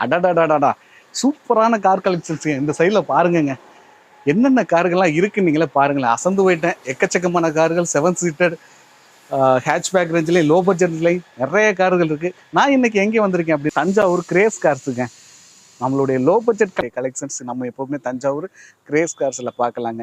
அடடடடா, சூப்பரான கார் கலெக்ஷன்ஸுங்க. இந்த சைடில் பாருங்கங்க, என்னென்ன கார்கள்லாம் இருக்குன்னு நீங்களே பாருங்களேன். அசந்து போயிட்டேன். எக்கச்சக்கமான கார்கள், 7 சீட்டர், ஹேட்ச்பேக் ரேஞ்சிலையும் லோ பட்ஜெட்லையும் நிறைய கார்கள் இருக்குது. நான் இன்னைக்கு எங்கே வந்திருக்கேன் அப்படி, தஞ்சாவூர் கிரேஸ் கார்ஸுங்க. நம்மளுடைய லோ பட்ஜெட் கலெக்ஷன்ஸ் நம்ம எப்போவுமே தஞ்சாவூர் கிரேஸ் கார்ஸில் பார்க்கலாங்க.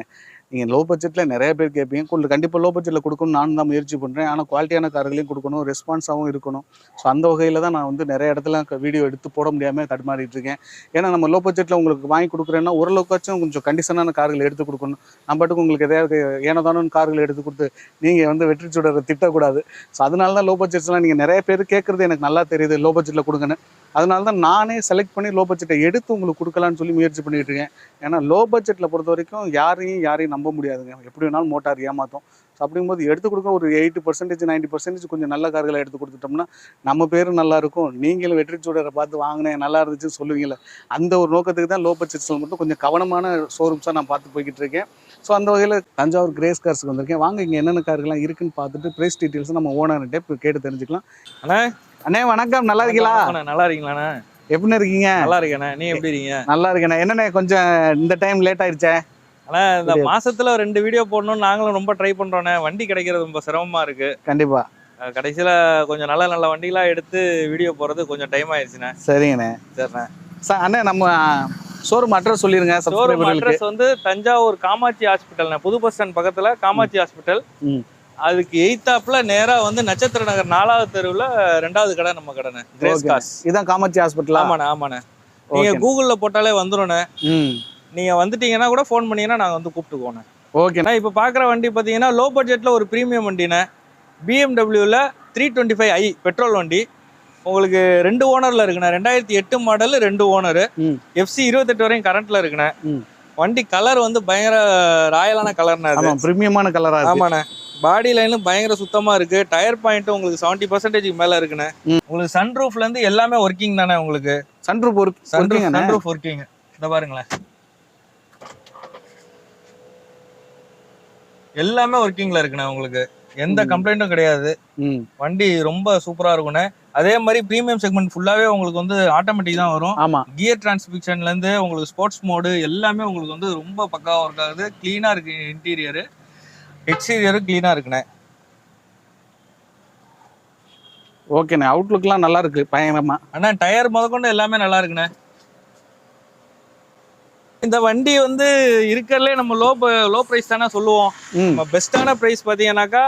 நீங்கள் லோ பட்ஜெட்டில் நிறைய பேர் கேட்பீங்க, கொஞ்சம் கண்டிப்பாக லோ பட்ஜெட்டில் கொடுக்கணும் நானும் தான் முயற்சி பண்ணுறேன். ஆனால் குவாலிட்டியான கார்களையும் கொடுக்கணும், ரெஸ்பான்ஸாகவும் இருக்கணும். ஸோ அந்த வகையில் தான் நான் வந்து நிறைய இடத்துல வீடியோ எடுத்து போட முடியாமல் தடுமாறிட்டு இருக்கேன். ஏன்னா நம்ம லோ பட்ஜெட்டில் உங்களுக்கு வாங்கி கொடுக்குறேன்னா ஓரளவுக்காச்சும் கொஞ்சம் கண்டிஷனான கார்கள் எடுத்து கொடுக்கணும். நம்ம பாட்டுக்கு உங்களுக்கு எதாவது ஏனதானு கார்கள் எடுத்து கொடுத்து நீங்கள் வந்து வெற்றி சுடரை திட்டக்கூடாது. ஸோ அதனால தான் லோ பட்ஜெட்ஸ்லாம் நீங்கள் நிறைய பேர் கேட்குறது எனக்கு நல்லா தெரியுது, லோ பட்ஜெட்டில் கொடுங்கன்னு. அதனால தான் நானே செலக்ட் பண்ணி லோ பட்ஜெட்டை எடுத்து உங்களுக்கு கொடுக்கலான்னு சொல்லி முயற்சி பண்ணிகிட்டு இருக்கேன். ஏன்னா லோ பட்ஜெட்டில் பொறுத்த வரைக்கும் யாரையும் நம்ப முடியாதுங்க, எப்படி வேணாலும் மோட்டார் ஏமாற்றும். ஸோ அப்படிங்கும்போது எடுத்து கொடுக்க ஒரு 80% 90% கொஞ்சம் நல்ல கார்களை எடுத்து கொடுத்துட்டோம்னா நம்ம பேரும் நல்லாயிருக்கும், நீங்களும் வெற்றி சூடரை பார்த்து வாங்கினேன் நல்லா இருந்துச்சுன்னு சொல்லுவீங்களே. அந்த ஒரு நோக்கத்துக்கு தான் லோ பட்ஜெட்ஸில் மட்டும் கொஞ்சம் கவனமான ஷோரூம்ஸாக நான் பார்த்து போய்கிட்டு இருக்கேன். ஸோ அந்த வகையில் தஞ்சாவூர் கிரேஸ் கார்ஸுக்கு வந்திருக்கேன். வாங்க இங்கே என்னென்ன கார்கள்லாம் இருக்குன்னு பார்த்துட்டு ப்ரைஸ் டீட்டெயில்ஸ் நம்ம ஓனர்கிட்ட இப்போ கேட்டு தெரிஞ்சுக்கலாம். அண்ணே வணக்கம், நல்லா இருக்கீங்களா? நல்லா இருக்கீங்களாண்ணா? எப்படி இருக்கீங்க? நல்லா இருக்கேண்ணே, நீ எப்படி இருக்கீங்க? நல்லா இருக்கேண்ணே. என்னண்ணே கொஞ்சம் இந்த டைம் லேட் ஆயிடுச்சே? ஆனால் இந்த மாசத்துல 2 வீடியோ போடணும்னு நாங்களும் ரொம்ப ட்ரை பண்றோண்ணே. வண்டி கிடைக்கிறது ரொம்ப சிரமமா இருக்கு. கண்டிப்பா கடைசியில கொஞ்சம் நல்ல நல்ல வண்டிலாம் எடுத்து வீடியோ போறது கொஞ்சம் டைம் ஆயிடுச்சுண்ணே. சரிங்கண்ணே. சரிண்ணே. அண்ணே நம்ம ஷோரூம் அட்ரஸ் சொல்லிருங்க. ஷோரூம் அட்ரஸ் வந்து தஞ்சாவூர் காமாட்சி ஹாஸ்பிட்டல்ண்ணே, புது பஸ் ஸ்டாண்ட் பக்கத்துல காமாட்சி ஹாஸ்பிட்டல். அதுக்கு எய்த்தாப்ல நேரா வந்து நட்சத்திர நகர் 4வது தெருவுல 2வது கடை நம்ம கடைண்ணே, கிரேஸ் கார்ஸ். இதான் காமாட்சி ஹாஸ்பிட்டல்? ஆமாண்ணே. நீங்க கூகுள்ல போட்டாலே வந்துருண்ணே. நீங்க வந்துட்டீங்கன்னா கூட ஃபோன் பண்ணீங்கன்னா நாங்க வந்து கூப்பிட்டுக்கோண்ணே. ஓகேண்ணா. இப்போ பார்க்குற வண்டி பார்த்தீங்கன்னா லோ பட்ஜெட்ல ஒரு ப்ரீமியம் வண்டிண்ணே. BMW 325i பெட்ரோல் வண்டி. உங்களுக்கு 2 ஓனர்ல இருக்குண்ணே. 2008 மாடல், 2 ஓனர். FC 28 வரையும் கரண்ட்ல இருக்குண்ணே. வண்டி கலர் வந்து பயங்கர ராயலான கலர்ண்ணே, பிரீமியமான கலரா. ஆமாண்ணே. பாடி லைனும் பயங்கர சுத்தமா இருக்கு. டயர் பாயிண்ட் உங்களுக்கு 70% மேல இருக்குண்ணே. உங்களுக்கு சன்ரூஃப்ல இருந்து எல்லாமே ஒர்க்கிங் தானே. உங்களுக்கு சன்ரூஃப் ஒர்க்கிங் இந்த பாருங்களேன், எல்லாமே ஒர்க்கிங்ல இருக்குண்ணே. உங்களுக்கு எந்த கம்ப்ளைண்ட்டும் கிடையாது. வண்டி ரொம்ப சூப்பரா இருக்குண்ணே. அதே மாதிரி பிரீமியம் செக்மெண்ட் ஃபுல்லாவே உங்களுக்கு வந்து ஆட்டோமேட்டிக் தான் வரும். ஆமா, கியர் டிரான்ஸ்மிஷன்ல இருந்து உங்களுக்கு ஸ்போர்ட்ஸ் மோடு எல்லாமே உங்களுக்கு வந்து ரொம்ப பக்காவா ஒர்க் ஆகுது. கிளீனா இருக்கு இன்டீரியர், எக்ஸ்டீரியரும் கிளீனா இருக்குண்ணே. ஓகேண்ணே. அவுட்லுக்லாம் நல்லா இருக்கு பயங்கரமா. அண்ணா டயர் முதற்கொண்டு எல்லாமே நல்லா இருக்குண்ணே. இந்த வண்டி வந்து இருக்கிறதுலே நம்ம லோ பிரைஸ் தானே சொல்லுவோம். நம்ம பெஸ்டான பிரைஸ் பாத்தீங்கன்னாக்கா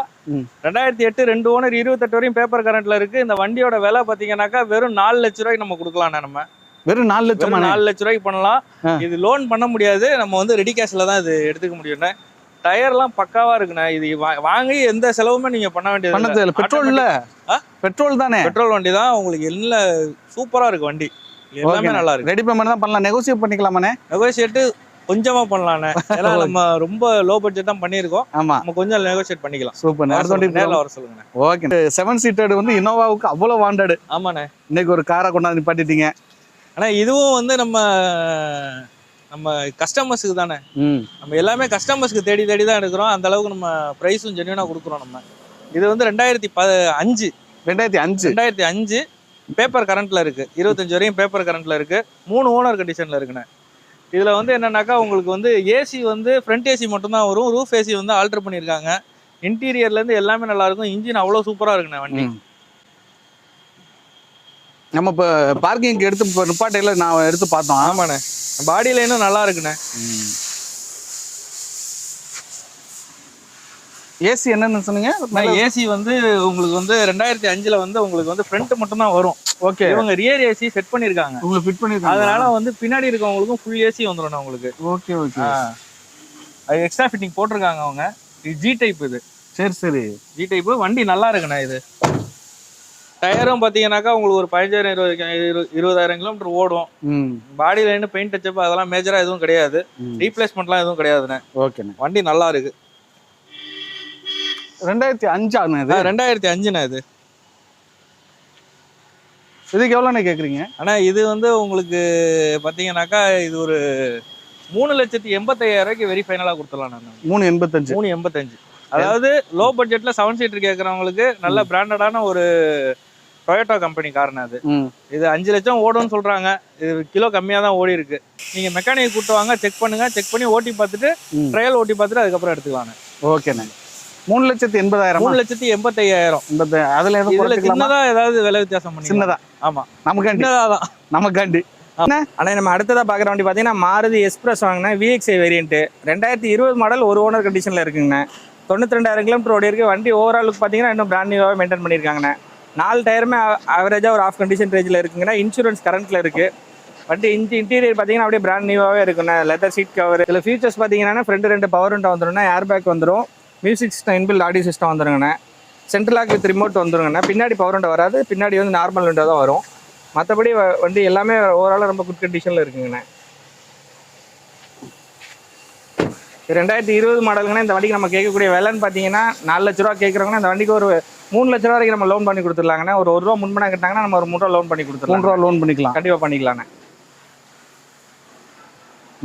2008 2 ஓனர் 28 வரையும் பேப்பர் கரண்ட்ல இருக்கு. இந்த வண்டியோட விலை பாத்தீங்கன்னாக்கா வெறும் 4 லட்ச ரூபாய்க்கு நம்ம கொடுக்கலாம்ண்ணே. நம்ம வெறும் 4 லட்ச ரூபாய்க்கு பண்ணலாம். இது லோன் பண்ண முடியாது, நம்ம வந்து ரெடி கேஷ்ல தான் இது எடுத்துக்க முடியும்ண்ணே. டயர்லாம் பக்காவா இருக்குண்ணே. இது வாங்கி எந்த செலவுமே நீங்க பண்ண வேண்டியது. பெட்ரோல் இல்ல, பெட்ரோல் தானே, பெட்ரோல் வண்டி தான். உங்களுக்கு எல்லாம் சூப்பரா இருக்கு வண்டி, எல்லாமே நல்லா இருக்கு. ரெடி பேமெண்ட் தான் பண்ணலாம், நெகோசியேட் பண்ணிக்கலாமாண்ணே? நெகோசியேட் கொஞ்சமா பண்ணலாம்ண்ணே. ஏன்னா நம்ம ரொம்ப லோ பட்ஜெட் தான் பண்ணியிருக்கோம். ஆமா, நம்ம கொஞ்சம் நெகோசியேட் பண்ணிக்கலாம். சூப்பர். நேர்ல வர சொல்லுங்க. ஓகே. 7 சீட்டர் வந்து இனோவாவுக்கு அவ்வளவு வாண்டட். ஆமாண்ணே. இன்னைக்கு ஒரு காரை கொண்டாந்து நிப்பாட்டிட்டீங்க. ஆனா இதுவும் வந்து நம்ம கஸ்டமர்ஸுக்கு தானே. நம்ம எல்லாமே கஸ்டமர்ஸ்க்கு தேடி தான் எடுக்கிறோம். அந்த அளவுக்கு நம்ம பிரைஸும் ஜென்யூனா கொடுக்குறோம். நம்ம இது வந்து 2005 பேப்பர் கரண்ட்ல இருக்கு. 25 வரையும் பேப்பர் கரண்ட்ல இருக்கு. 3 ஓனர் கண்டிஷன்ல இருக்குண்ணே. இதுல வந்து என்னன்னாக்கா உங்களுக்கு வந்து ஏசி வந்து ஃப்ரண்ட் ஏசி மட்டும் தான் வரும். ரூஃப் ஏசி வந்து ஆல்டர் பண்ணிருக்காங்க. இன்டீரியர்ல இருந்து எல்லாமே நல்லா இருக்கும். இன்ஜின் அவ்வளவு சூப்பரா இருக்குண்ணே வண்டி. நம்ம இப்போ பார்க்கிங் எடுத்து நிப்பாட்டையில நான் எடுத்து பார்த்தோம். ஆமாண்ணே. பாடி லைனும் நல்லா இருக்குண்ணே. ஏசி என்னன்னு சொன்னீங்க? ஏசி வந்து உங்களுக்கு வந்து 2005 வந்து உங்களுக்கு வந்து ஃப்ரண்ட் மட்டும் தான் வரும். ஓகே. இவங்க ரியர் ஏசி செட் பண்ணிருக்காங்க. உங்களுக்கு ஃபிட் பண்ணிருக்காங்க. அதனால வந்து பின்னாடி இருக்கவங்களுக்கும் ஃபுல் ஏசி வந்துரும் உங்களுக்கு. Okay okay. அது எக்ஸ்ட்ரா ஃபிட்டிங் போட்டிருக்காங்க அவங்க. இது ஜி டைப். இது சரி ஜி டைப். வண்டி நல்லா இருக்குண்ணே. இது டயரும் பாத்தீங்கன்னாக்கா உங்களுக்கு ஒரு 15,000-20,000 கிலோமீட்டர் ஓடும். பாடி லைன் பெயிண்ட் டச்சப் அதெல்லாம் மேஜரா எதுவும் கிடையாது. ரீப்ளேஸ்மெண்ட்லாம் எதுவும் கிடையாதுண்ணே. ஓகேண்ணே. வண்டி நல்லா இருக்கு. 2005 2005ண்ணே. இது இதுக்கு எவ்வளோண்ணே கேட்குறீங்க? ஆனால் இது வந்து உங்களுக்கு பார்த்தீங்கன்னாக்கா இது ஒரு 3,85,000 வெரி ஃபைனலாக கொடுத்துடலாம். நான் 3,85. அதாவது லோ பட்ஜெட்டில் 7 சீட்டர் கேட்குறவங்களுக்கு நல்ல பிராண்டடான ஒரு டொயோட்டா கம்பெனி காரணம் அது. இது 5 லட்சம் ஓடும்னு சொல்றாங்க. இது கிலோ கம்மியா தான் ஓடி இருக்கு. நீங்க மெக்கானிக் கூட்டு வாங்க, செக் பண்ணுங்க, செக் பண்ணி ஓட்டி பார்த்துட்டு ட்ரையல் ஓட்டி பார்த்துட்டு அதுக்கப்புறம் எடுத்துக்கலாங்க. ஓகேண்ணே. 3,80,000 3,85,000. அதுல இதுல சின்னதா ஏதாவது விலை வித்தியாசம் பண்ணி சின்னதா ஆமா நமக்காண்டி சின்னதான் நமக்காண்டி. ஆனால் நம்ம அடுத்ததாக பார்க்குற வண்டி பார்த்தீங்கன்னா மாருதி எக்ஸ்பிரஸ் வாங்கினேன் VXI வேரியன்ட்டு 2020 மாடல், ஒரு ஓனர் கண்டிஷனில் இருக்குங்கண்ணே. 92,000 கிலோமீட்டர் ஓடி இருக்கு. வண்டி ஓவராலுக்கு பார்த்தீங்கன்னா இன்னும் பிராண்ட் நியூவாகவே மெயின்டைன் பண்ணியிருக்காங்கண்ணே. 4 டயருமே ஆவரேஜாக ஒரு ஆஃப் கண்டிஷன் ரேஞ்சில் இருக்குங்கண்ணா. இன்சூரன்ஸ் கரண்ட்டில் இருக்குது. வண்டி இன்டீரியர் பார்த்தீங்கன்னா அப்படியே பிராண்ட் நியூவாகவே இருக்குண்ணே. Leather seat cover. இதில் ஃபீச்சர்ஸ் பார்த்தீங்கன்னா ஃப்ரண்ட் 2 பவர் விண்டோ வந்துடும்ண்ணா. ஏர் பேக் வந்துடும். Music system, inbuilt audio system வந்துருங்கண்ணே. சென்ட்ரல் லாக் வித் ரிமோட் வந்துருங்கண்ணா. பின்னாடி பவர் விண்டோ வராது. பின்னாடி வந்து நார்மல் விண்டோ தான் வரும். மற்றபடி வண்டி எல்லாமே ஓவராலாக ரொம்ப குட் கண்டிஷனில் இருக்குங்கண்ணே. 2020 மாடலுங்கண்ணா. இந்த வண்டிக்கு நம்ம கேட்கக்கூடிய விலைன்னு பார்த்தீங்கன்னா 4 லட்ச ரூபா கேட்குறோங்கன்னா இந்த வண்டிக்கு ஒரு 3 லட்ச ரூபா வரைக்கும் நம்ம லோன் பண்ணி கொடுத்துடலாங்கண்ணா. ஒரு ரூபா முன்பணம் கட்டாங்கன்னா நம்ம ஒரு 3 ரூபா லோன் பண்ணி கொடுத்துருலாம். 3 ரூபா லோன் பண்ணிக்கலாம். கண்டிப்பாக பண்ணிக்கலாண்ணே.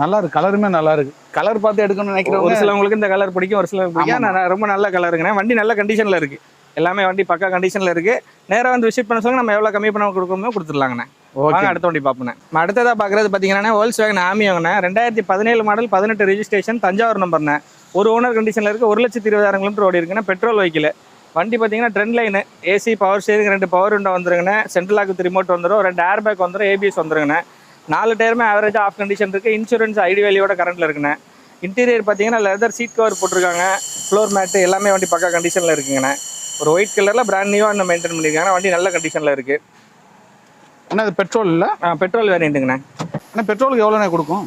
நல்லா இருக்கு. கலருமே நல்லா இருக்கு. கலர் பார்த்து எடுக்கணும்னு நினைக்கிறேன். ஒரு சிலவங்களுக்கு இந்த கலர் பிடிக்கும், ஒரு சிலருக்கு பிடிக்கும். ரொம்ப நல்ல கலருங்கண்ணே. வண்டி நல்ல கண்டிஷனில் இருக்கு. எல்லாமே வண்டி பக்கா கண்டிஷனில் இருக்கு. நேராக வந்து விசிட் பண்ண சொல்லுங்க, நம்ம எவ்வளோ கம்மி பண்ண கொடுக்கணுமோ கொடுத்துடலாங்கண்ணே. வாங்க அடுத்த வண்டி பார்ப்போண்ணே. நம்ம அடுத்ததாக பார்க்குறது பார்த்தீங்கன்னா Volkswagen ஆமியோங்கண்ணே. 2017 மாடல், 18 ரெஜிஸ்ட்ரேஷன், தஞ்சாவூர் நம்பர்ண்ணே. ஒரு ஓனர் கண்டிஷனில் இருக்குது. 1,20,000 கிலோமீட்டர் ஓடி இருக்குண்ணே. பெட்ரோல் வெஹிக்கிள் வண்டி பார்த்தீங்கன்னா trend line. AC, power steering, 2 power window வந்துருங்கண்ணே. சென்ட்ரல் லாக் வித் ரிமோட் வந்துடும். 2 ஏர் பேக் வந்துடும். ABS வந்துருங்கண்ணே. 4 டயருமே ஆவரேஜாக ஆஃப் கண்டிஷன் இருக்குது. இன்சூரன்ஸ் ஐடி வேலியோட கரண்ட்டில் இருக்குண்ணே. இன்டீரியர் பார்த்தீங்கன்னா லெதர் சீட் கவர் போட்டிருக்காங்க. ஃப்ளோர் மேட்டு எல்லாமே வண்டி பக்கா கண்டிஷனில் இருக்குங்கண்ணே. ஒரு ஒயிட் கலரில் பிராண்ட் நியூவாக இன்னும் மெயின்டைன் பண்ணியிருக்காங்க. வண்டி நல்ல கண்டிஷனில் இருக்குது. ஆனால் இது பெட்ரோல் இல்லை? பெட்ரோல் வேரியண்ட்டுங்கண்ணே. ஆனால் பெட்ரோலுக்கு எவ்வளோண்ணே கொடுக்கும்?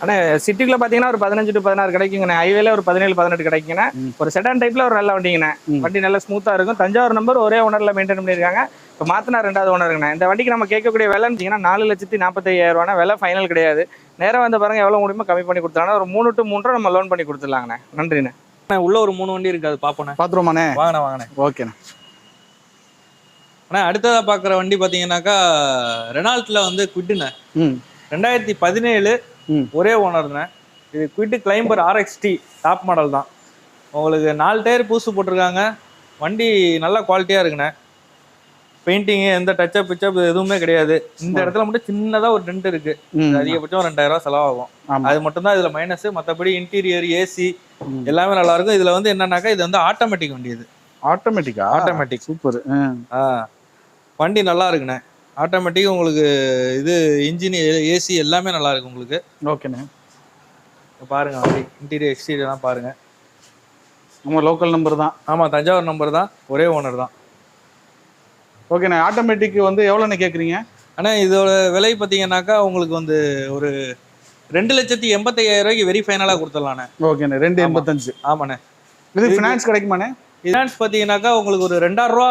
ஆனால் சிட்டிக்குள்ள பார்த்தீங்கன்னா ஒரு 15 to 16 கிடைக்குங்கண்ணே. ஹைவேல ஒரு 17-18 கிடைக்குங்கண்ணே. ஒரு செடான் டைப்பில் ஒரு நல்ல வண்டிங்கண்ணே. வண்டி நல்லா ஸ்மூத்தாக இருக்கும். தஞ்சாவூர் நம்பர், ஒரே ஓனரில் மெயின்டைன் பண்ணியிருக்காங்க. இப்போ மாற்றினா 2வது ஓனருங்கண்ணே. இந்த வண்டிக்கு நம்ம கேட்கக்கூடிய விலைன்னு பார்த்தீங்கன்னா 4,45,000 விலை ஃபைனல் கிடையாது. நேராக வந்து பாருங்கள், எவ்வளோ முடியுமோ கம்மி பண்ணி கொடுத்துருவாங்க. ஒரு 3 to 3 நம்ம லோன் பண்ணி கொடுத்துடலாங்கண்ணே. நன்றிண்ணே. உள்ள ஒரு 3 வண்டி இருக்கு, அது பார்ப்போண்ணே. பார்த்துருவோமாண்ணே? வாங்கண்ணே. ஓகேண்ணே. ஆனால் அடுத்ததாக பார்க்குற வண்டி பார்த்தீங்கன்னாக்கா ரெனால்ட்டில் வந்து குவிட்டுண்ணே. 2017 ஒரே ஓனர்ண்ணே. இது Kwid climber RXT top model தான். உங்களுக்கு 4 டயர் புதுசு போட்டிருக்காங்க. வண்டி நல்ல குவாலிட்டியாக இருக்குண்ணே. பெயிண்டிங்கு எந்த டச்சப் பிச்சப் எதுவுமே கிடையாது. இந்த இடத்துல மட்டும் சின்னதாக ஒரு டென்ட் இருக்கு. அதிகபட்சம் 2,000 ரூபா செலவாகும். அது மட்டும் தான் இதுல மைனஸ். மற்றபடி இன்டீரியர், ஏசி எல்லாமே நல்லா இருக்கும். இதுல வந்து என்னன்னாக்கா இது வந்து ஆட்டோமேட்டிக் வண்டி. இது ஆட்டோமேட்டிக். சூப்பர். வண்டி நல்லா இருக்குண்ணே. ஆட்டோமேட்டிக். உங்களுக்கு இது இன்ஜின், ஏசி எல்லாமே நல்லா இருக்கு உங்களுக்கு. ஓகேண்ணே. பாருங்க வண்டி இன்டீரியர் எக்ஸ்டீரியர்லாம் பாருங்க. நம்ம லோக்கல் நம்பர் தான். ஆமா, தஞ்சாவூர் நம்பர் தான். ஒரே ஓனர் தான். ஓகேண்ணே. ஆட்டோமேட்டிக் வந்து எவ்வளோண்ணே கேட்குறீங்க? ஆனால் இதோட விலை பார்த்தீங்கன்னாக்கா உங்களுக்கு வந்து ஒரு 2,85,000 வெரி ஃபைனலாக கொடுத்துடலாண்ணே. ஓகேண்ணே. 2,85. ஆமாண்ணே. இது ஃபினான்ஸ் கிடைக்குமாண்ணே? ஃபினான்ஸ் பார்த்தீங்கன்னாக்கா உங்களுக்கு ஒரு 2,000 ரூபா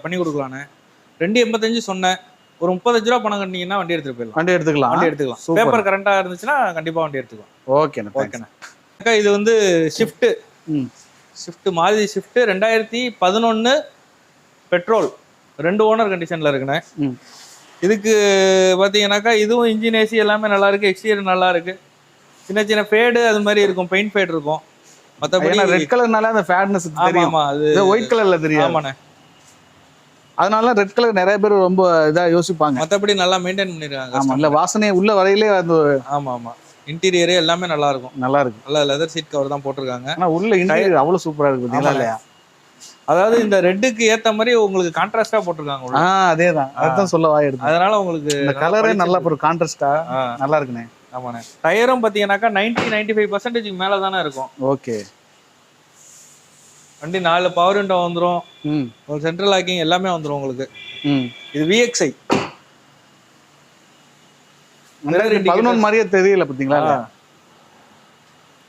பண்ணி கொடுக்கலாண்ணே. 2,85 சொன்னேன். ஒரு 35 ரூபா பணம் கட்டினீங்கன்னா வண்டி எடுத்துட்டு போயிடலாம். வண்டி எடுத்துக்கலாம். பேப்பர் கரண்டாக இருந்துச்சுன்னா கண்டிப்பாக வண்டி எடுத்துக்கலாம். ஓகேண்ணே. இது வந்து shift Maruti shift 2011 petrol 2 owner கண்டிஷன்ல இருக்குண்ணே. இதுக்கு பார்த்தீங்கன்னாக்கா இதுவும் இன்ஜின், ஏசி எல்லாமே நல்லா இருக்கு. எக்ஸ்டீரியர் நல்லா இருக்கு. சின்ன சின்ன ஃபேடு அது மாதிரி இருக்கும். பெயிண்ட் ஃபேட் இருக்கும். மற்றபடி ரெட் கலர்னால அந்த ஃபேட்னஸ் தெரியும். அது ஒயிட் கலர்ல தெரியும். ஆமாண்ணே. அதனால ரெட் கலர் நிறைய பேர் ரொம்ப இதா யோசிப்பாங்க. மற்றபடி நல்லா மெயின்டைன் பண்ணிருக்காங்க. ஆமா, இல்ல வாசனை உள்ள வரையிலே அந்த ஆமா இன்டீரியர் எல்லாமே நல்லா இருக்கும். நல்லா லெதர் சீட் கவர் தான் போட்டிருக்காங்க. ஆனா உள்ள இன்டீரியர் அவ்வளவு சூப்பரா இருக்கு பாத்தீங்களா இல்லையா? அதாவது இந்த ரெட்டுக்கு ஏத்த மாதிரி உங்களுக்கு கான்ட்ராஸ்டா போட்டிருக்காங்க. அதேதான், அதான் சொல்ல வாயிடுது. அதனால உங்களுக்கு இந்த கலரே நல்ல ஒரு கான்ட்ராஸ்டா நல்லா இருக்குண்ணே. ஆமாண்ணே. டயரும் பாத்தீங்கன்னாக்கா 90-95% மேல தானே இருக்கும். ஓகே. வண்டி 4 பவர் விண்டோ வந்துரும். ஒரு சென்ட்ரல் லாக்கிங் எல்லாமே வந்துரும் உங்களுக்கு. இது VXI 11 மாதிரியே தெரியல பாத்தீங்களா?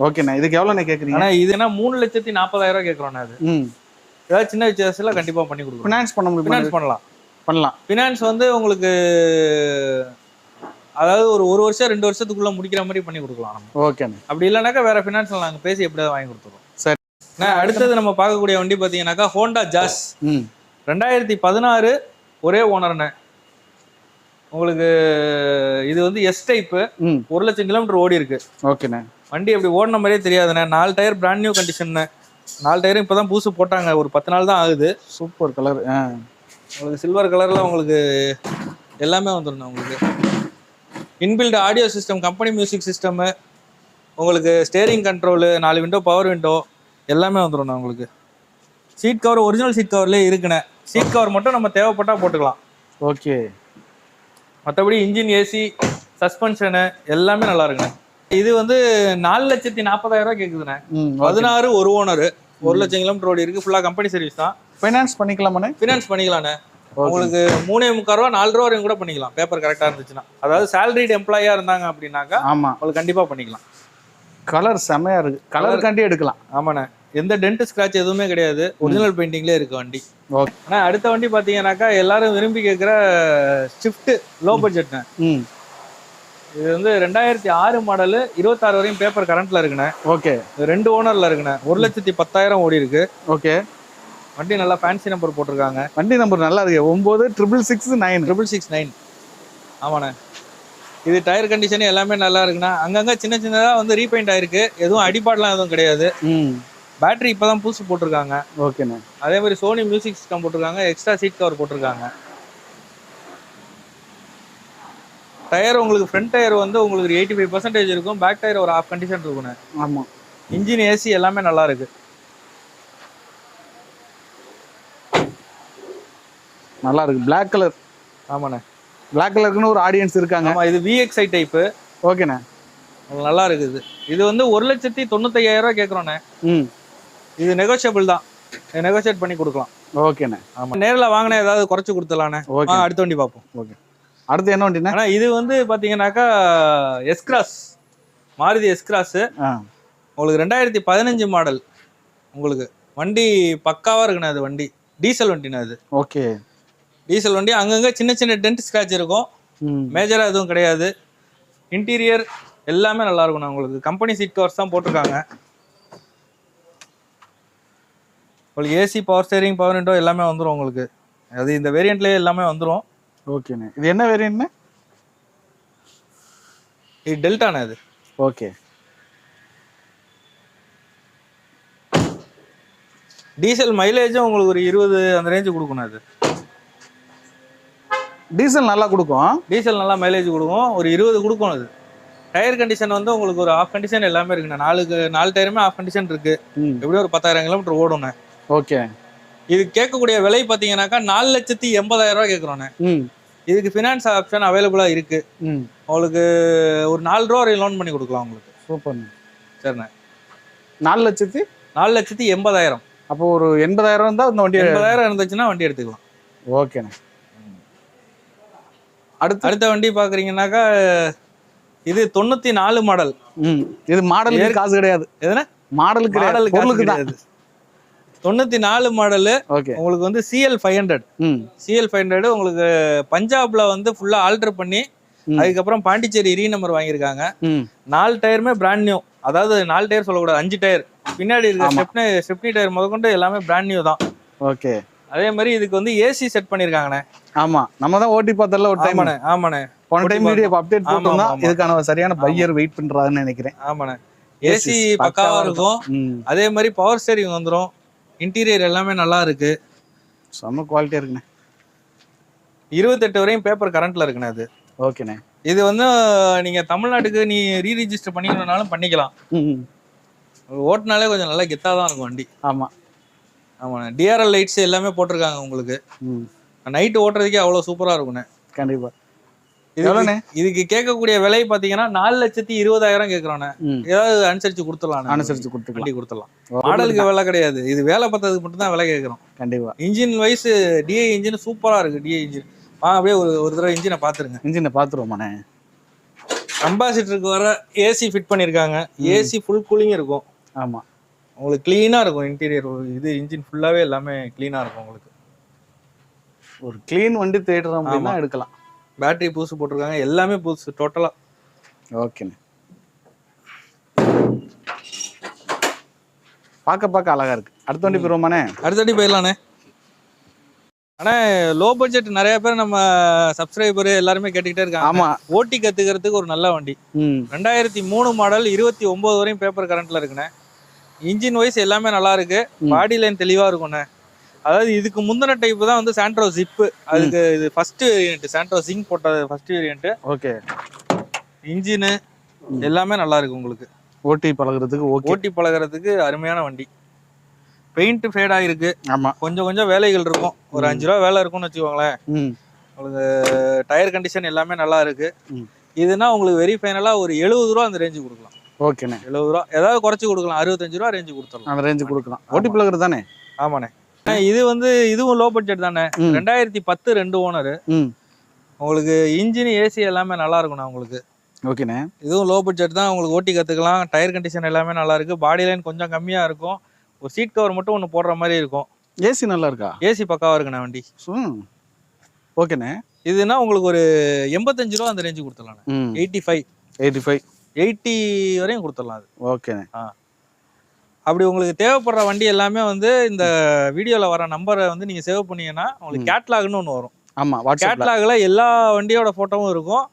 ஓகேண்ணா. இதுக்கு எவ்வளவுண்ணே கேக்குறீங்க? ஆனா இதுனா 3,40,000 கேக்குறோண்ணே. அது ஏதாவது சின்ன வித்தியாசத்துல கண்டிப்பா பண்ணி கொடுக்குறோம். ஃபினான்ஸ் பண்ண முடியும்? ஃபினான்ஸ் பண்ணலாம். ஃபினான்ஸ் வந்து உங்களுக்கு அதாவது ஒரு வருஷம் 2 வருஷத்துக்குள்ள முடிக்கிற மாதிரி பண்ணி கொடுக்கலாம் நம்ம. ஓகேண்ணே. அப்படி இல்லைனாக்கா வேற ஃபினான்ஸ்ல நாங்க பேசி எப்படியாவது வாங்கி கொடுத்துருவோம். சரி. அடுத்தது நம்ம பார்க்கக்கூடிய வண்டி பாத்தீங்கன்னாக்கா ஹோண்டா ஜாஸ் 2016 ஒரே ஓனர்ண்ணே. உங்களுக்கு இது வந்து எஸ் டைப்பு. 1,00,000 கிலோமீட்டர் ஓடி இருக்கு. ஓகேண்ணே. வண்டி அப்படி ஓடின மாதிரியே தெரியாதுண்ணே. 4 டயர் பிராண்ட் நியூ கண்டிஷன். 4 டயரும் இப்பதான் புதுசு போட்டாங்க. ஒரு 10 நாள் தான் ஆகுது. Super colour. உங்களுக்கு சில்வர் கலர்ல உங்களுக்கு எல்லாமே வந்துடும். உங்களுக்கு inbuilt audio system, company music system, உங்களுக்கு steering control, 4 window, power window எல்லாமே வந்துடும். உங்களுக்கு சீட் கவர் ஒரிஜினல் சீட் கவர்லேயே இருக்குண்ணே. சீட் கவர் மட்டும் நம்ம தேவைப்பட்டா போட்டுக்கலாம். ஓகே. மற்றபடி இன்ஜின், ஏசி, சஸ்பென்ஷனு எல்லாமே நல்லா இருக்குண்ணே. இது வந்து 4,40,000 கேக்குதுண்ணே. 16 ஒரு ஓனர், 1 லட்சம் கிலோமீட்டர் ஓடி இருக்கு. ஃபுல்லா கம்பெனி சர்வீஸ் தான். ஃபைனான்ஸ் பண்ணிக்கலாமாண்ணே? ஃபினான்ஸ் பண்ணிக்கலாண்ணே. உங்களுக்கு 3.25 ரூபா 4 ரூபா வரையும் கூட பண்ணிக்கலாம், பேப்பர் கரெக்டா இருந்துச்சுன்னா. அதாவது சேலரிட் எம்ப்ளாயா இருந்தாங்க அப்படின்னாக்கா ஆமா, உங்களுக்கு கண்டிப்பா பண்ணிக்கலாம். கலர் செமையா இருக்கு, கலர் காண்டி எடுக்கலாம். ஆமாண்ணே, எந்த டென்ட் ஸ்கிராட்ச் எதுவுமே கிடையாது, ஒரிஜினல் பெயிண்டிங்லேயே இருக்கு வண்டி. ஓகே. ஆனால் அடுத்த வண்டி பார்த்தீங்கன்னாக்கா எல்லாரும் விரும்பி கேட்குற ஸ்விஃப்ட் லோ பட்ஜெட்ண்ணே. இது வந்து 2006 மாடலு, 26 வரையும் பேப்பர் கரண்ட்ல இருக்குண்ணே. ஓகே. 2 ஓனர்ல இருக்குண்ணே. 1,10,000 ஓடி இருக்கு. ஓகே. வண்டி நல்லா ஃபேன்சி நம்பர் போட்டிருக்காங்க. வண்டி நம்பர் நல்லா இருக்கு, 96669. 666. ஆமாண்ணே. இது டயர் கண்டிஷன் எல்லாமே நல்லா இருக்குண்ணா. அங்கங்க சின்ன சின்னதா வந்து ரீபெயிண்ட் ஆயிருக்கு, எதுவும் அடிபாடெல்லாம் எதுவும் கிடையாது. பேட்டரி இப்பதான் புதுசு போட்டிருக்காங்க. ஓகேண்ணே. அதே மாதிரி சோனி மியூசிக் சிஸ்டம் போட்டிருக்காங்க, எக்ஸ்ட்ரா சீட் கவர் போட்டிருக்காங்க. டயர் உங்களுக்கு ஃப்ரண்ட் டயர் வந்து உங்களுக்கு 85% இருக்கும், பேக் டயர் ஒரு half கண்டிஷன் இருக்குண்ணே. ஆமா. இன்ஜின், ஏசி எல்லாமே நல்லா இருக்கு. நல்லா இருக்கு, பிளாக் கலர். ஆமாண்ணே, பிளாக் கலருக்குன்னு ஒரு ஆடியன்ஸ் இருக்காங்க. ஆமா, இது VXI டைப்பு. ஓகேண்ணே. நல்லா இருக்குது. இது வந்து 1,95,000 கேட்குறோண்ணே. இது நெகோஷியபிள் தான், நெகோஷியேட் பண்ணி கொடுக்கலாம். ஓகேண்ணே. ஆமா, நேரில் வாங்கினா ஏதாவது குறைச்சு கொடுத்துலாண்ணே. ஓகே, அடுத்த வண்டி பார்ப்போம். ஓகே. அடுத்து என்ன வண்டிண்ணே? ஆனால் இது வந்து பார்த்தீங்கன்னாக்கா எஸ்கிராஸ், மாருதி எஸ்கிராஸ். உங்களுக்கு 2015 மாடல். உங்களுக்கு வண்டி பக்காவாக இருக்குண்ணே. அது வண்டி டீசல் வண்டிண்ணே. அது ஓகே, டீசல் வண்டி. அங்கங்கே சின்ன சின்ன டென்ட் ஸ்க்ராட்ச் இருக்கும், மேஜராக எதுவும் கிடையாது. இன்டீரியர் எல்லாமே நல்லா இருக்கும்ண்ணா. உங்களுக்கு கம்பெனி சீட் கவர்ஸ் தான் போட்டிருக்காங்க. உங்களுக்கு AC, power steering, power window எல்லாமே வந்துடும் உங்களுக்கு. அது இந்த வேரியண்ட்லேயே எல்லாமே வந்துடும். ஓகேண்ணே. இது என்ன வேரியண்ட்ண்ணே? இது டெல்டாண்ணே. அது ஓகே. டீசல் மைலேஜும் உங்களுக்கு ஒரு 20 அந்த ரேஞ்சு கொடுக்கணும். அது டீசல் நல்லா கொடுக்கும். டீசல் நல்லா மைலேஜ் கொடுக்கும், ஒரு 20 கொடுக்கும். அது டயர் கண்டிஷன் வந்து உங்களுக்கு ஒரு half கண்டிஷன் எல்லாமே இருக்குண்ணே. 4 டயருமே half கண்டிஷன் இருக்கு. எப்படியும் ஒரு 10,000 கிலோமீட்டர் ஓடும்ண்ணே. ஓகே. இது கேட்கக்கூடிய விலை பார்த்தீங்கன்னாக்கா 4,80,000 கேட்குறோண்ணே. இதுக்கு ஃபினான்ஸ் ஆப்ஷன் அவைலபிளாக இருக்கு. உங்களுக்கு ஒரு 4 ரூபா வரை லோன் பண்ணி கொடுக்கலாம் உங்களுக்கு. சூப்பர்ண்ணே. சரிண்ணே. 4,80,000. அப்போ ஒரு 80,000 தான் இந்த வண்டி. 80,000 இருந்துச்சுன்னா வண்டி எடுத்துக்கலாம். ஓகேண்ணே. அடுத்த வண்டி பாக்குறீங்கன்னாக்கா இது 94 மாடல். இது மாடலுக்கு காசு கிடையாது. எதுனா மாடலுக்கு கிடையாது. 94 மாடல். உங்களுக்கு வந்து CL500. CL500 உங்களுக்கு பஞ்சாப்ல வந்து ஃபுல்லா ஆல்டர் பண்ணி அதுக்கப்புறம் பாண்டிச்சேரி ரீ நம்பர் வாங்கியிருக்காங்க. 4 டயருமே பிராண்ட் நியூ. அதாவது 4 டயர் சொல்லக்கூடாது, 5 டயர். பின்னாடி இருக்க ஸ்டெப்னி டயர் முதற்கொண்டு எல்லாமே பிராண்ட் நியூ தான். ஓகே. அதே மாதிரி இதுக்கு வந்து ஏசி செட் பண்ணிருக்காங்கண்ணே. ஆமா, நம்ம தான் ஓட்டி பார்த்தல ஒரு டைம். ஆமாண்ணே. போன டைம் வீடியோ அப்டேட் போட்டோம்னா இதுக்கான சரியான பையர் வெயிட் பண்றாங்கன்னு நினைக்கிறேன். ஆமாண்ணே. ஏசி பக்காவா இருக்கும். அதே மாதிரி பவர் ஸ்டேரிங் வந்துரும். இன்டீரியர் எல்லாமே நல்லா இருக்கு, செம்ம குவாலிட்டியா இருக்குண்ணே. 28 வரையும் பேப்பர் கரண்ட்ல இருக்குண்ணே. அது ஓகேண்ணே. இது வந்து நீங்க தமிழ்நாட்டுக்கு நீ ரீரிஜிஸ்டர் பண்ணிக்கணும்னாலும் பண்ணிக்கலாம். ஓட்டுனாலே கொஞ்சம் நல்லா கெத்தா தான் இருக்கும் வண்டி. ஆமா ஆமாண்ணே. டிஆர்எல் லைட்ஸ் எல்லாமே போட்டிருக்காங்க உங்களுக்கு. நைட்டு ஓட்டுறதுக்கே அவ்வளோ சூப்பரா இருக்குண்ணே. கண்டிப்பா. இதுக்கு கேட்கக்கூடிய விலை பாத்தீங்கன்னா 4,20,000 கேட்கறோண்ணே. ஏதாவது அனுசரிச்சு கொடுத்துடலாம். வண்டி கொடுத்துடலாம். மாடலுக்கு விலை கிடையாது, இது வேலை பார்த்ததுக்கு மட்டும் தான் விலை கேட்கறோம். கண்டிப்பா. இன்ஜின் வைஸ் டிஐ இன்ஜின் சூப்பரா இருக்கு. டிஐ இன்ஜின் அப்படியே ஒரு தடவை இன்ஜினை பாத்துருங்க. இன்ஜினை பாத்துருவோமாண்ணே. அம்பாசிடருக்கு வர ஏசி ஃபிட் பண்ணிருக்காங்க. ஏசி ஃபுல் கூலிங் இருக்கும். ஆமா, உங்களுக்கு கிளீனா இருக்கும் இன்டீரியர். இது இன்ஜின் ஃபுல்லாவே எல்லாமே கிளீனா இருக்கும் உங்களுக்கு. ஒரு கிளீன் வண்டி தேடுறோம் அப்படின்னா எடுக்கலாம். பேட்டரி புதுசு போட்டிருக்காங்க, எல்லாமே புதுசு டோட்டலா. ஓகேண்ணே. பார்க்க அழகா இருக்கு. அடுத்த வண்டி போயிருவோமாண்ணே? அடுத்த வண்டி போயிடலாண்ணே. ஆனா லோ பட்ஜெட் நிறைய பேர் நம்ம சப்ஸ்கிரைபர் எல்லாருமே கேட்டுக்கிட்டே இருக்காங்க. ஆமா, ஓட்டி கத்துக்கிறதுக்கு ஒரு நல்ல வண்டி. 2003 மாடல், 29 வரையும் பேப்பர் கரண்ட்ல இருக்குண்ணே. இன்ஜின் வைஸ் எல்லாமே நல்லா இருக்கு. பாடி லைன் தெளிவா இருக்கும்ண்ணே. அதாவது இதுக்கு முந்தின டைப் தான் வந்து சாண்ட்ரோ ஜிப். அதுக்கு இது ஃபர்ஸ்ட் வேரியன்ட், சாண்ட்ரோ சிங் போட்டது ஃபர்ஸ்ட் வேரியன்ட். ஓகே. இன்ஜின் எல்லாமே நல்லா இருக்கு உங்களுக்கு. ஓட்டி பழகுறதுக்கு ஓகே. ஓட்டி பழகுறதுக்கு அருமையான வண்டி. பெயிண்ட் ஃபேட் ஆகிருக்கு. ஆமா, கொஞ்சம் கொஞ்சம் வேலைகள் இருக்கும். ஒரு 5 ரூபா வேலை இருக்கும்னு வச்சுக்கோங்களேன். உங்களுக்கு டயர் கண்டிஷன் எல்லாமே நல்லா இருக்கு. இதுனா உங்களுக்கு வெரி ஃபைனலா ஒரு 70 ரூபா அந்த ரேஞ்சு கொடுக்கலாம். ஓகேண்ணே. 70 ரூபா ஏதாவது குறைச்சி கொடுக்கலாம். 65 ரூபா ரேஞ்சு கொடுத்துடலாம். அந்த ரேஞ்சு கொடுக்கலாம். ஓட்டி பழகுறது தானே? ஆமாண்ணே. இது வந்து இதுவும் லோ பட்ஜெட் தானே. 2010 2 ஓனர். உங்களுக்கு இன்ஜின் ஏசி எல்லாமே நல்லா இருக்கும்ண்ணா உங்களுக்கு. ஓகேண்ணே. இதுவும் லோ பட்ஜெட் தான். உங்களுக்கு ஓட்டி கற்றுக்கலாம். டயர் கண்டிஷன் எல்லாமே நல்லா இருக்கு. பாடி லைன் கொஞ்சம் கம்மியாக இருக்கும். ஒரு சீட் கவர் மட்டும் ஒன்று போடுற மாதிரி இருக்கும். ஏசி நல்லா இருக்கா? ஏசி பக்காவாக இருக்குண்ணா வண்டி. ஓகேண்ணே. இதுனா உங்களுக்கு ஒரு 85 ரூபா அந்த ரேஞ்சு கொடுத்துடலாம். 85 80 வரையும் கொடுத்துடலாம் அது. ஓகேண்ணே. அப்படி உங்களுக்கு தேவைப்படுற வண்டி எல்லாமே வந்து இந்த வீடியோவில் வர நம்பரை வந்து நீங்கள் சேவ் பண்ணீங்கன்னா உங்களுக்கு கேட்லாக்னு ஒன்று வரும். ஆமா, கேட்லாக்ல எல்லா வண்டியோட போட்டோவும் இருக்கும்.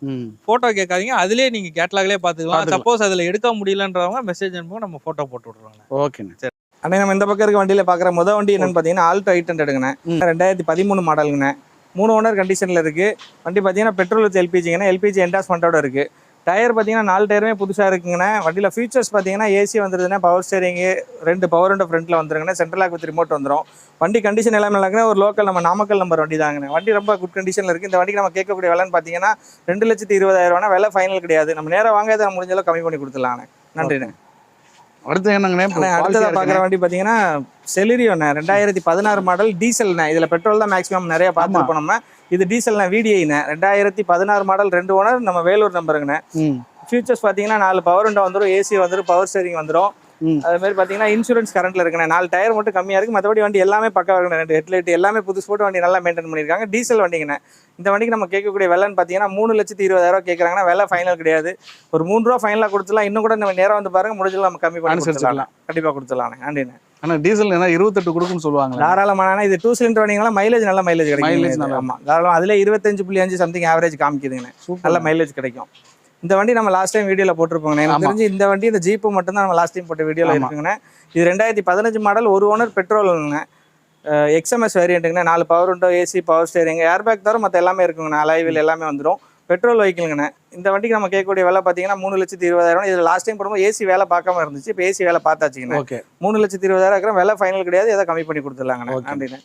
போட்டோ கேட்காதீங்க, அதுலேயே நீங்க கேட்லாக்லேயே பார்த்துக்கலாம். சப்போஸ் அதில் எடுக்க முடியலன்றவங்க மெசேஜ் அனுப்புங்க, நம்ம போட்டோ போட்டு விட்ருவாங்க. ஓகேண்ணே. சரி அண்ணே, நம்ம இந்த பக்கம் இருக்க வண்டியில் பார்க்குற முதல் வண்டி என்னன்னு பார்த்தீங்கன்னா ஆல்டோ 800ங்கண்ணே. 2013 மாடலுங்கண்ணே. 3 ஓனர் கண்டிஷனில் இருக்குது. வண்டி பார்த்தீங்கன்னா பெட்ரோல் வித் எல்பிஜிங்கண்ணே. எல்பிஜி என்டாஸ்மெண்ட்டோட இருக்குது. டயர் பார்த்தீங்கன்னா 4 டயருமே புதுசாக இருக்குங்கண்ணே. வண்டியில் ஃபீச்சர்ஸ் பார்த்தீங்கன்னா ஏசி வந்துருதுன்னா, பவர் ஸ்டேரிங்கு, 2 பவர் விண்டோ ஃப்ரண்ட்டில் வந்துருங்கண்ணே. சென்ட்ரல் லாக் வித் ரிமோட் வந்துடும். வண்டி கண்டிஷன் எல்லாமே நல்லாக்குன்னா ஒரு லோக்கல் நம்ம நாமக்கல் நம்பர் வண்டி தாங்கண்ணே. வண்டி ரொம்ப குட் கண்டிஷனில் இருக்குது. இந்த வண்டிக்கு நம்ம கேட்கக்கூடிய விலைன்னு பார்த்தீங்கன்னா 2,20,000 விலை ஃபைனல் கிடையாது. நம்ம நேராக வாங்க இதை முடிஞ்ச அளவு கம்மி பண்ணி கொடுத்துடலாண்ணே. நன்றிண்ணே. அடுத்து என்னங்கண்ணே? அடுத்ததாக பார்க்குற வண்டி பார்த்தீங்கன்னா செலிரியோண்ணே. 2016 மாடல் டீசல்ண்ணே. இதில் பெட்ரோல் தான் மேக்ஸிமம் நிறைய பார்த்துருப்போம் நம்ம. இது டீசல்ண்ணே. VDIண்ணே. 2016 மாடல் 2 ஓனர். நம்ம வேலூர் நம்பருங்கண்ணே. ஃபியூச்சர்ஸ் பார்த்தீங்கன்னா 4 பவர் விண்டோ வந்துடும். ஏசி வந்துடும். பவர் ஸ்டேரிங் வந்துடும். அது மாதிரி பார்த்தீங்கன்னா இன்சூரன்ஸ் கரண்ட்டில் இருக்குண்ணே. 4 டயர் மட்டும் கம்மியாக இருக்குது. மற்றபடி வண்டி எல்லாமே பக்கம் இருக்குண்ணே. 2 ஹெட்லைட் எல்லாமே புதுசு போட்டு வண்டி நல்லா மெயின்டைன் பண்ணியிருக்காங்க. டீசல் வண்டிங்கண்ணே. இந்த வண்டிக்கு நம்ம கேட்கக்கூடிய விலைன்னு பார்த்தீங்கன்னா 3,20,000 கேட்குறாங்கன்னா விலை ஃபைனல் கிடையாது. ஒரு 3 ரூபா ஃபைனலாக கொடுத்துலாம். இன்னும் கூட நம்ம நேரம் வந்து பாருங்க, முடிஞ்சலாம் நம்ம கம்மி பண்ணி கொடுத்துடலாம். கண்டிப்பாக கொடுத்துடலாண்ணே. நன்றிண்ணே. ஆனால் டீசல் என்ன 28 கொடுக்குன்னு சொல்லுவாங்க. தாராளமான இது 2 சிலிண்டர் வண்டிங்களா, மைலேஜ் நல்ல மைலேஜ் கிடைக்கும். ஆமாம், தாராளமாக அதில் 25.5 சம்திங் ஆவரேஜ் காமிக்குதுங்கண்ணே. நல்ல மைலேஜ் கிடைக்கும். இந்த வண்டி நம்ம லாஸ்ட் டைம் வீடியோவில் போட்டிருப்போங்கண்ணே. எனக்கு தெரிஞ்சு இந்த வண்டி இந்த ஜீப்பு மட்டும் தான் நம்ம லாஸ்ட் டைம் போட்ட வீடியோவில் இருக்குங்கண்ணே. இது 2015 மாடல், 1 ஓனர், பெட்ரோலுங்கண்ணே. XMS வேரியண்ட்டுங்கண்ணே. 4 power window, AC, power steering, airbag தவிர மற்ற எல்லாமே இருக்குங்கண்ணே. அலைவில் எல்லாமே வந்துடும். பெட்ரோல் வெஹிக்கிள்ங்கண்ணே. இந்த வண்டிக்கு நம்ம கேட்கக்கூடிய விலை பார்த்தீங்கன்னா 3,20,000. இதில் லாஸ்ட் டைம் போடும்போது ஏசி வேலை பார்க்காம இருந்துச்சு. இப்போ ஏசி வேலை பார்த்தாச்சுங்கண்ணே. 3,20,000 இருக்கிற விலை ஃபைனல் கிடையாது. எதை கம்மி பண்ணி கொடுத்துடலாங்கண்ணே. நன்றிண்ணே.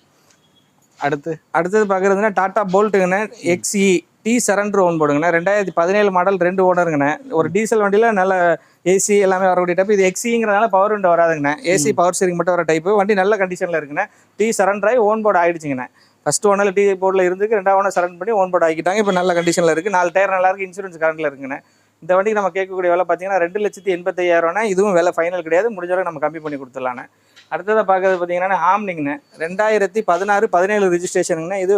அடுத்தது பார்க்குறதுன்னா டாடா போல்ட்டுங்கண்ணே. XE T சரண்டர் ஓன் போடுங்கண்ணே. 2017 மாடல் 2 ஓனருங்கண்ணே. ஒரு டீசல் வண்டியில் நல்ல ஏசி எல்லாமே வரக்கூடிய டைப். இது XEங்கிறதுனால பவர் விண்டோ வராதுங்கண்ணே. ஏசி பவர் ஸ்டீரிங் மட்டும் வர டைப்பு. வண்டி நல்ல கண்டிஷனில் இருக்குண்ணே. T சரண்டர் ஆகி ஓன் போர்டு ஆகிடுச்சிங்கண்ணே. ஃபர்ஸ்ட் ஓனர் T போர்டில் இருந்து 2 ஓனர் சரண்டர் பண்ணி ஓன் போர்டு ஆகிட்டாங்க. இப்போ நல்ல கண்டிஷனில் இருக்குது. 4 டயர் நல்லா இருக்குது. இன்சூரன்ஸ் கரண்டில் இருக்குங்கண்ணே. இந்த வண்டிக்கு நம்ம கேட்கக்கூடிய விலை பார்த்தீங்கன்னா 2,85,000. இதுவும் விலை ஃபைனல் கிடையாது. முடிஞ்ச அளவுக்கு நம்ம கம்மி பண்ணி கொடுத்துடலாண்ணே. அடுத்ததாக பார்க்கறது பார்த்தீங்கன்னா ஆம்னிங்கண்ணே. 2016 17 ரிஜிஸ்ட்ரேஷனுங்கண்ணே. இது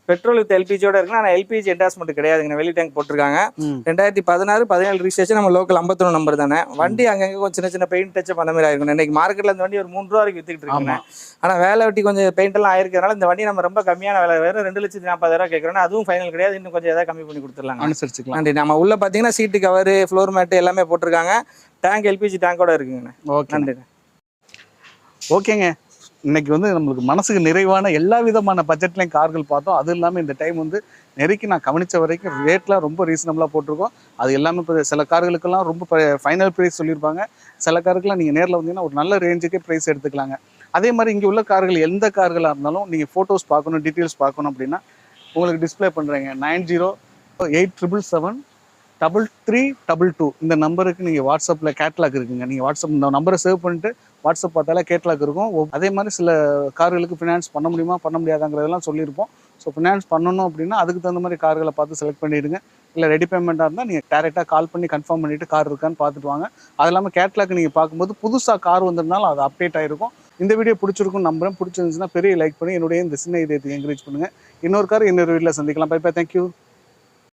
பெட்ரோல் வித் எல்பிஜியோட இருக்குன்னா, ஆனால் எல்பிஜி என்டாஸ்மெண்ட் கிடையாதுங்க. வெளி டேங்க் போட்டிருக்காங்க. 2016 17 ரிஜிஸ்ட்ரேஷன். நம்ம லோக்கல் 51 நம்பர் தானே. வண்டி அங்கங்கே கொஞ்சம் சின்ன பெயிண்ட் டச்சப் அந்த மாதிரி ஆயிருக்கும். இன்னைக்கு மார்க்கெட்டில் இந்த வண்டி ஒரு 3 ரூபா வரைக்கும் வித்துக்கிட்டு இருக்காங்க. ஆனால் வேலை வெட்டி கொஞ்சம் பெயிண்ட் எல்லாம் ஆயிருக்கிறதுனால இந்த வண்டி நம்ம ரொம்ப கம்மியான விலை, வேறு 2,40,000 கேட்குறோம். அதுவும் ஃபைனல் கிடையாது. இன்னும் கொஞ்சம் எதாவது கம்மி பண்ணி கொடுத்துடலாம். அனுசரிச்சுக்கலாம். நன்றி. நம்ம உள்ள பார்த்தீங்கன்னா சீட்டு கவர், ஃப்ளோர் மேட்டு எல்லாமே போட்டிருக்காங்க. டேங்க் எல்பிஜி டேங்கோட இருக்குங்கண்ணே. நன்றிண்ணே. ஓகேங்க. இன்னைக்கு வந்து நம்மளுக்கு மனசுக்கு நிறைவான எல்லா விதமான பட்ஜெட்லையும் கார்கள் பார்த்தோம். அது இல்லாமல் இந்த டைம் வந்து நெருக்கி நான் கவனித்த வரைக்கும் ரேட்லாம் ரொம்ப ரீசனபிளாக போட்டிருக்கோம். அது எல்லாமே இப்போ சில கார்களுக்கெல்லாம் ரொம்ப ஃபைனல் ப்ரைஸ் சொல்லியிருப்பாங்க. சில காருக்கெல்லாம் நீங்கள் நேரில் வந்தீங்கன்னா ஒரு நல்ல ரேஞ்சுக்கே ப்ரைஸ் எடுத்துக்கலாங்க. அதே மாதிரி இங்கே உள்ள கார்கள் எந்த கார்களாக இருந்தாலும் நீங்கள் ஃபோட்டோஸ் பார்க்கணும், டீட்டெயில்ஸ் பார்க்கணும் அப்படின்னா உங்களுக்கு டிஸ்பிளே பண்ணுறேங்க. 90873322 இந்த நம்பருக்கு நீங்கள் வாட்ஸ்அப்பில் கேட்லாக் இருக்குங்க. நீங்கள் வாட்ஸ்அப் இந்த நம்பரை சேவ் பண்ணிட்டு வாட்ஸ்அப் பார்த்தாலே கேட்லாக் இருக்கும். அதே மாதிரி சில கார்களுக்கு ஃபினான்ஸ் பண்ண முடியுமா பண்ண முடியாதாங்கிறதெல்லாம் சொல்லியிருப்போம். ஸோ ஃபினான்ஸ் பண்ணணும் அப்படின்னா அதுக்கு தகுந்த மாதிரி கார்களை பார்த்து செலக்ட் பண்ணிவிடுங்க. இல்லை ரெடி பேமெண்ட்டாக இருந்தால் நீங்கள் டேரெக்டாக கால் பண்ணி கன்ஃபார்ம் பண்ணிவிட்டு கார் இருக்கான்னு பார்த்துட்டு வாங்க. அது இல்லாமல் கேட்லாக் நீங்கள் பார்க்கும்போது புதுசாக கார் வந்திருந்தாலும் அது அப்டேட் ஆகிருக்கும். இந்த வீடியோ பிடிச்சிருக்கும் நம்புறேன். பிடிச்சிருந்துச்சுன்னா பெரிய லைக் பண்ணி என்னுடைய இந்த சின்ன இதயத்தை என்கரேஜ் பண்ணுங்கள். இன்னொரு கார் இன்னொரு வீட்டில் சந்திக்கலாம். Bye bye. தேங்க்யூ.